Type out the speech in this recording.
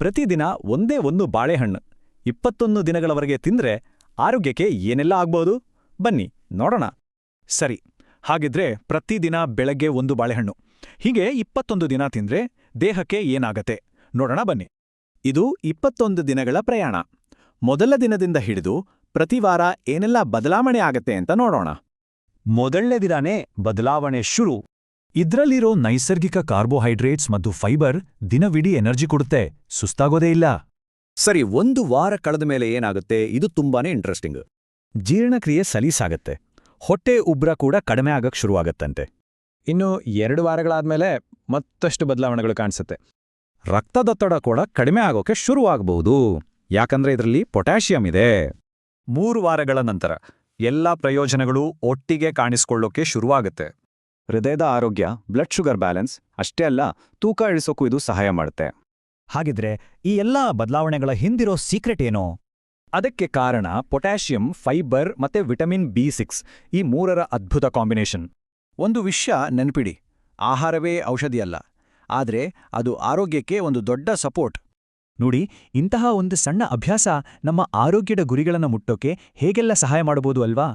ಪ್ರತಿದಿನ ಒಂದೇ ಒಂದು ಬಾಳೆಹಣ್ಣು 21 ದಿನಗಳವರೆಗೆ ತಿಂದ್ರೆ ಆರೋಗ್ಯಕ್ಕೆ ಏನೆಲ್ಲ ಆಗ್ಬೋದು? ಬನ್ನಿ ನೋಡೋಣ. ಸರಿ, ಹಾಗಿದ್ರೆ ಪ್ರತಿದಿನ ಬೆಳಗ್ಗೆ ಒಂದು ಬಾಳೆಹಣ್ಣು, ಹೀಗೆ 21 ದಿನ ತಿಂದ್ರೆ ದೇಹಕ್ಕೆ ಏನಾಗತ್ತೆ ನೋಡೋಣ ಬನ್ನಿ. ಇದು 21 ದಿನಗಳ ಪ್ರಯಾಣ. ಮೊದಲ ದಿನದಿಂದ ಹಿಡಿದು ಪ್ರತಿವಾರ ಏನೆಲ್ಲ ಬದಲಾವಣೆ ಆಗತ್ತೆ ಅಂತ ನೋಡೋಣ. ಮೊದಲನೇ ದಿನಾನೇ ಬದಲಾವಣೆ ಶುರು. ಇದ್ರಲ್ಲಿರೋ ನೈಸರ್ಗಿಕ ಕಾರ್ಬೋಹೈಡ್ರೇಟ್ಸ್ ಮತ್ತು ಫೈಬರ್ ದಿನವಿಡೀ ಎನರ್ಜಿ ಕೊಡುತ್ತೆ, ಸುಸ್ತಾಗೋದೇ ಇಲ್ಲ. ಸರಿ, ಒಂದು ವಾರ ಕಳೆದ ಮೇಲೆ ಏನಾಗುತ್ತೆ? ಇದು ತುಂಬಾನೇ ಇಂಟ್ರೆಸ್ಟಿಂಗ್. ಜೀರ್ಣಕ್ರಿಯೆ ಸಲೀಸಾಗತ್ತೆ, ಹೊಟ್ಟೆ ಉಬ್ರ ಕೂಡ ಕಡಿಮೆ ಆಗಕ್ಕೆ ಶುರುವಾಗತ್ತಂತೆ. ಇನ್ನು 2 ವಾರಗಳಾದ್ಮೇಲೆ ಮತ್ತಷ್ಟು ಬದಲಾವಣೆಗಳು ಕಾಣಿಸುತ್ತೆ. ರಕ್ತದೊತ್ತಡ ಕೂಡ ಕಡಿಮೆ ಆಗೋಕೆ ಶುರುವಾಗಬಹುದು, ಯಾಕಂದ್ರೆ ಇದರಲ್ಲಿ ಪೊಟ್ಯಾಷಿಯಂ ಇದೆ. 3 ವಾರಗಳ ನಂತರ ಎಲ್ಲ ಪ್ರಯೋಜನಗಳು ಒಟ್ಟಿಗೆ ಕಾಣಿಸ್ಕೊಳ್ಳೋಕೆ ಶುರುವಾಗುತ್ತೆ. ಹೃದಯದ ಆರೋಗ್ಯ, ಬ್ಲಡ್ ಶುಗರ್ ಬ್ಯಾಲೆನ್ಸ್, ಅಷ್ಟೇ ಅಲ್ಲ ತೂಕ ಇಳಿಸೋಕ್ಕೂ ಇದು ಸಹಾಯ ಮಾಡುತ್ತೆ. ಹಾಗಿದ್ರೆ ಈ ಎಲ್ಲಾ ಬದಲಾವಣೆಗಳ ಹಿಂದಿರೋ ಸೀಕ್ರೆಟ್ ಏನೋ? ಅದಕ್ಕೆ ಕಾರಣ ಪೊಟ್ಯಾಷಿಯಂ, ಫೈಬರ್ ಮತ್ತೆ ವಿಟಮಿನ್ B6, ಈ 3ರ ಅದ್ಭುತ ಕಾಂಬಿನೇಷನ್. ಒಂದು ವಿಷಯ ನೆನ್ಪಿಡಿ, ಆಹಾರವೇ ಔಷಧಿಯಲ್ಲ, ಆದ್ರೆ ಅದು ಆರೋಗ್ಯಕ್ಕೆ ಒಂದು ದೊಡ್ಡ ಸಪೋರ್ಟ್. ನೋಡಿ, ಇಂತಹ ಒಂದು ಸಣ್ಣ ಅಭ್ಯಾಸ ನಮ್ಮ ಆರೋಗ್ಯದ ಗುರಿಗಳನ್ನು ಮುಟ್ಟೋಕೆ ಹೇಗೆಲ್ಲ ಸಹಾಯ ಮಾಡಬಹುದು ಅಲ್ವಾ?